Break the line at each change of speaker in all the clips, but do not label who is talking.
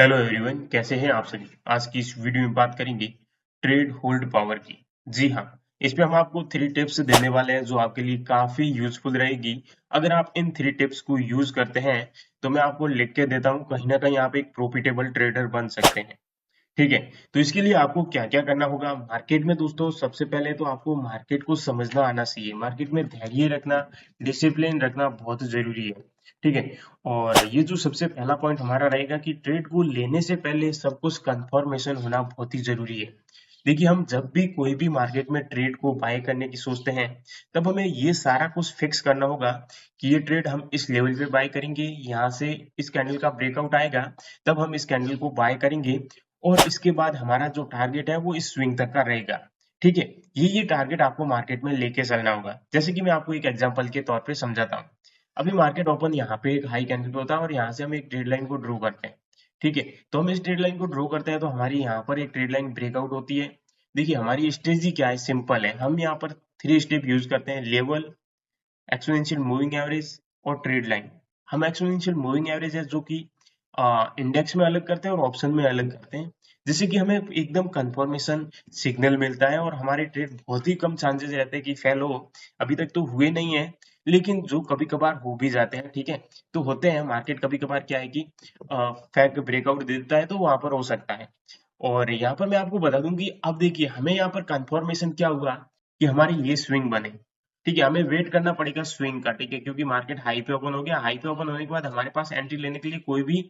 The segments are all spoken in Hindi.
हेलो एवरीवन, कैसे हैं आप सभी। आज की इस वीडियो में बात करेंगे ट्रेड होल्ड पावर की। जी हाँ, इसमें हम आपको 3 टिप्स देने वाले हैं जो आपके लिए काफी यूजफुल रहेगी। अगर आप इन 3 टिप्स को यूज करते हैं तो मैं आपको लिख के देता हूँ, कहीं ना कहीं आप एक प्रॉफिटेबल ट्रेडर बन सकते हैं। ठीक है, तो इसके लिए आपको क्या क्या करना होगा मार्केट में। दोस्तों, सबसे पहले तो आपको मार्केट को समझना आना चाहिए। मार्केट में धैर्य रखना, डिसिप्लिन रखना बहुत जरूरी है। ठीक है, और ये जो सबसे पहला पॉइंट हमारा रहेगा कि ट्रेड को लेने से पहले सब कुछ कंफर्मेशन होना बहुत ही जरूरी है। देखिए, हम जब भी कोई भी मार्केट में ट्रेड को बाय करने की सोचते हैं, तब हमें ये सारा कुछ फिक्स करना होगा कि ये ट्रेड हम इस लेवल पे बाय करेंगे, यहाँ से इस कैंडल का ब्रेकआउट आएगा, तब हम इस कैंडल को बाय करेंगे, और इसके बाद हमारा जो टारगेट है वो इस स्विंग तक का रहेगा। ठीक है, ये टारगेट आपको मार्केट में लेके चलना होगा। जैसे कि मैं आपको एक एग्जांपल के तौर पे समझाता हूँ। अभी मार्केट ओपन यहाँ पे एक हाई कैंडल पे होता है और यहाँ से हम एक ट्रेड लाइन को ड्रॉ करते हैं। ठीक है, तो हम इस ट्रेड लाइन को ड्रॉ करते हैं तो हमारी यहाँ पर एक ट्रेड लाइन ब्रेकआउट होती है। देखिए, हमारी स्ट्रेटजी क्या है, सिंपल है। हम यहाँ पर 3 स्टेप यूज करते हैं: लेवल, एक्सपोनेंशियल मूविंग एवरेज और ट्रेड लाइन। हम एक्सपोनेंशियल मूविंग एवरेज है जो कि इंडेक्स में अलग करते हैं और ऑप्शन में अलग करते हैं, जिससे कि हमें एकदम कंफर्मेशन सिग्नल मिलता है और हमारे ट्रेड बहुत ही कम चांसेस रहते हैं कि फेल हो। अभी तक तो हुए नहीं है, लेकिन जो कभी कभार हो भी जाते हैं। ठीक है, तो होते हैं। मार्केट कभी कभार क्या है कि फैक ब्रेकआउट दे देता है, तो वहां पर हो सकता है। और यहाँ पर मैं आपको बता दूं कि अब देखिए, हमें यहाँ पर कंफर्मेशन क्या हुआ कि हमारी ये स्विंग बने। ठीक है, हमें वेट करना पड़ेगा स्विंग का। ठीक है, क्योंकि मार्केट हाई पे ओपन हो गया। हाई पे ओपन होने के बाद हमारे पास एंट्री लेने के लिए कोई भी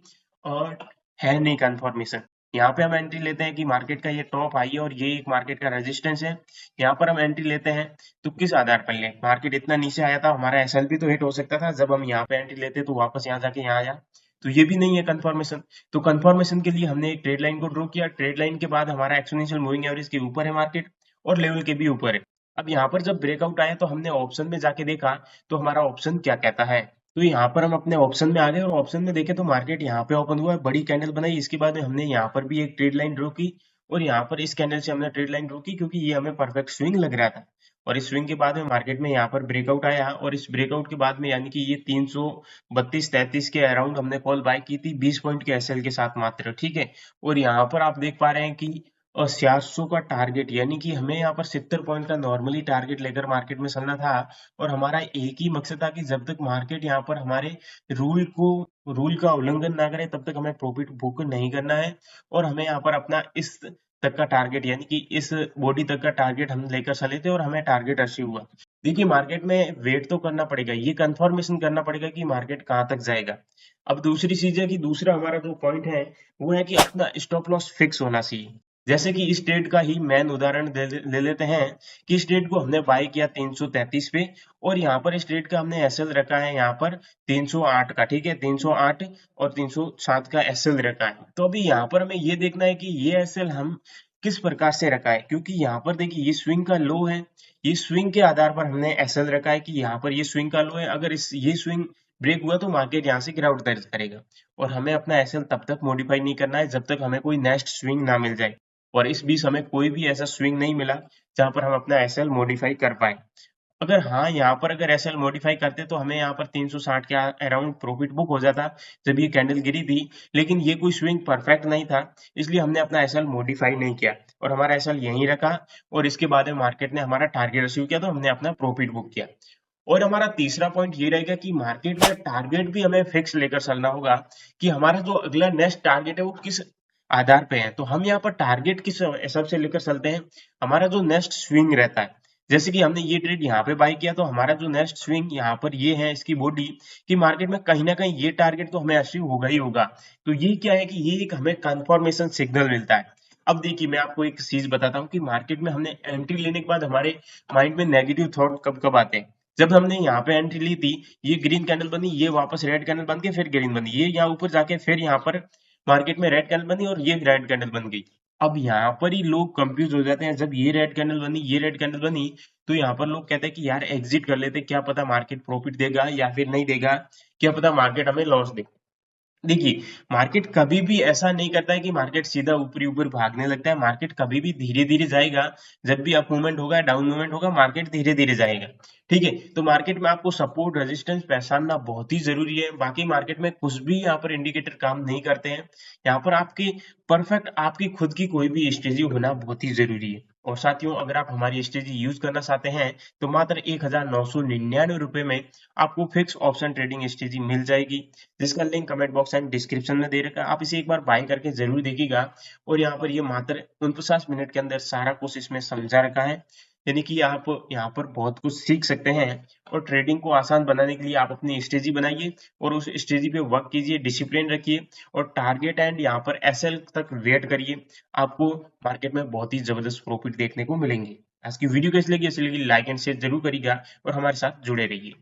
और है नहीं कंफर्मेशन। यहाँ पे हम एंट्री लेते हैं कि मार्केट का ये टॉप हाई है और ये एक मार्केट का रेजिस्टेंस है। यहाँ पर हम एंट्री लेते हैं, तो किस आधार पर लें? मार्केट इतना नीचे आया था, हमारा एसएल भी तो हिट हो सकता था। जब हम यहाँ पे एंट्री लेते तो वापस यहाँ जाके यहाँ आया, तो ये भी नहीं है कंफर्मेशन। तो कंफर्मेशन के लिए हमने एक ट्रेड लाइन को ड्रॉ किया। ट्रेड लाइन के बाद हमारा एक्सपोनेंशियल मूविंग एवरेज के ऊपर है मार्केट, और लेवल के भी ऊपर है। अब यहाँ पर जब ब्रेकआउट आया तो हमने ऑप्शन में जाके देखा, तो हमारा ऑप्शन क्या कहता है। तो यहाँ पर हम अपने ऑप्शन में आ गए और ऑप्शन में देखे तो मार्केट यहाँ पे ओपन हुआ है, बड़ी कैंडल बनाई। इसके बाद में हमने यहाँ पर भी एक ट्रेड लाइन ड्रॉ की, और यहाँ पर इस कैंडल से हमने ट्रेड लाइन ड्रॉ की, क्योंकि ये हमें परफेक्ट स्विंग लग रहा था। और इस स्विंग के बाद में मार्केट में यहाँ पर ब्रेकआउट आया, और इस ब्रेकआउट के बाद में यानी कि ये 332-33 के अराउंड हमने कॉल बाय की थी, 20 पॉइंट के एसएल के साथ मात्र। ठीक है, और यहाँ पर आप देख पा रहे हैं कि 700 का टारगेट, यानी कि हमें यहाँ पर 70 पॉइंट का नॉर्मली टारगेट लेकर मार्केट में चलना था। और हमारा एक ही मकसद था कि जब तक मार्केट यहाँ पर हमारे रूल को रूल का उल्लंघन ना करे, तब तक हमें प्रॉफिट बुक नहीं करना है। और हमें यहाँ पर अपना इस तक का टारगेट, यानी कि इस बॉडी तक का टारगेट हम लेकर चले थे, और हमें टारगेट अचीव हुआ। देखिए, मार्केट में वेट तो करना पड़ेगा, ये कंफर्मेशन करना पड़ेगा कि मार्केट कहाँ तक जाएगा। अब दूसरी चीज है कि दूसरा हमारा जो पॉइंट है वो है कि अपना स्टॉप लॉस फिक्स होना चाहिए। जैसे कि इस ट्रेड का ही मेन उदाहरण ले लेते हैं कि इस ट्रेड को हमने बाय किया 333 पे, और यहाँ पर इस ट्रेड का हमने एसएल रखा है यहाँ पर 308 का। ठीक है, 308 और 307 का एसएल रखा है। तो अभी यहाँ पर हमें ये देखना है कि ये एसएल हम किस प्रकार से रखा है, क्योंकि यहाँ पर देखिए ये स्विंग का लो है। ये स्विंग के आधार पर हमने एसएल रखा है कि यहाँ पर ये स्विंग का लो है। अगर इस ये स्विंग ब्रेक हुआ तो मार्केट यहाँ से गिरावट दर्ज करेगा, और हमें अपना एसएल तब तक मॉडिफाई नहीं करना है जब तक हमें कोई नेक्स्ट स्विंग ना मिल जाए। और इस बीच हमें कोई भी ऐसा स्विंग नहीं मिला जहां पर हम अपना एसएल मॉडिफाई कर पाए। अगर हाँ, यहाँ पर अगर एसएल मॉडिफाई करते तो हमें यहाँ पर 360 के अराउंड प्रॉफिट बुक हो जाता जब ये कैंडल गिरी थी। लेकिन ये कोई स्विंग परफेक्ट नहीं था, इसलिए हमने अपना एसएल मॉडिफाई नहीं किया और हमारा एसएल यहीं रखा। और इसके बाद में मार्केट ने हमारा टारगेट अचीव किया, तो हमने अपना प्रॉफिट बुक किया। और हमारा तीसरा पॉइंट ये रहेगा कि मार्केट में टारगेट भी हमें फिक्स लेकर चलना होगा कि हमारा जो अगला नेक्स्ट टारगेट है वो किस आधार पे है। तो हम यहाँ पर टारगेट किस हिसाब से लेकर चलते हैं, हमारा जो नेक्स्ट स्विंग रहता है। जैसे कि हमने ये ट्रेड यहाँ पे बाय किया, तो हमारा जो नेक्स्ट स्विंग यहाँ पर ये है इसकी बॉडी, कि मार्केट में कहीं ना कहीं ये टारगेट तो हमें अचीव होगा ही होगा। तो ये क्या है कि ये एक हमें कंफर्मेशन सिग्नल मिलता है। अब देखिए, मैं आपको एक चीज बताता हूँ कि मार्केट में हमने एंट्री लेने के बाद हमारे माइंड में नेगेटिव थॉट कब कब आते हैं। जब हमने यहाँ पे एंट्री ली थी, ये ग्रीन कैंडल बनी, ये वापस रेड कैंडल बन के फिर ग्रीन बनी, ये यहाँ ऊपर जाके फिर यहाँ पर मार्केट में रेड कैंडल बनी, और ये रेड कैंडल बन गई। अब यहाँ पर ही लोग कंफ्यूज हो जाते हैं। जब ये रेड कैंडल बनी, ये रेड कैंडल बनी, तो यहाँ पर लोग कहते हैं कि यार एग्जिट कर लेते, क्या पता मार्केट प्रॉफिट देगा या फिर नहीं देगा, क्या पता मार्केट हमें लॉस दे। देखिए, मार्केट कभी भी ऐसा नहीं करता है कि मार्केट सीधा ऊपरी-ऊपर भागने लगता है। मार्केट कभी भी धीरे-धीरे जाएगा। जब भी अप मूवमेंट होगा, डाउन मूवमेंट होगा, मार्केट धीरे-धीरे जाएगा। ठीक है? तो मार्केट में आपको सपोर्ट, रेजिस्टेंस पहचानना बहुत ही ज़रूरी है। बाकी मार्केट में कुछ भी यहाँ पर इंडिकेटर काम नहीं करते हैं। यहाँ पर आपकी परफेक्ट आपकी खुद की कोई भी स्ट्रेटजी होना बहुत ही ज़रूरी है। और साथियों, अगर आप हमारी स्ट्रेटजी यूज़ करना चाहते हैं, तो मात्र ₹1999 में आपको फिक्स ऑप्शन ट्रेडिंग स्ट्रेटजी मिल जाएगी। जिसका link comment box and description में दे रखा है। आप इसे एक बार बाय करके जरूर देखिएगा। और यहाँ पर ये मात्र 49 मिनट के अंदर सारा कुछ इसमें समझा रखा है। यानी कि आप यहाँ पर बहुत कुछ सीख सकते हैं। और ट्रेडिंग को आसान बनाने के लिए आप अपनी स्ट्रेटजी बनाइए और उस स्ट्रेटजी पे वर्क कीजिए, डिसिप्लिन रखिए और टारगेट एंड यहाँ पर एसएल तक वेट करिए। आपको मार्केट में बहुत ही जबरदस्त प्रॉफिट देखने को मिलेंगे। आज की वीडियो कैसी लगी? लाइक एंड शेयर जरूर करिएगा और हमारे साथ जुड़े रहिए।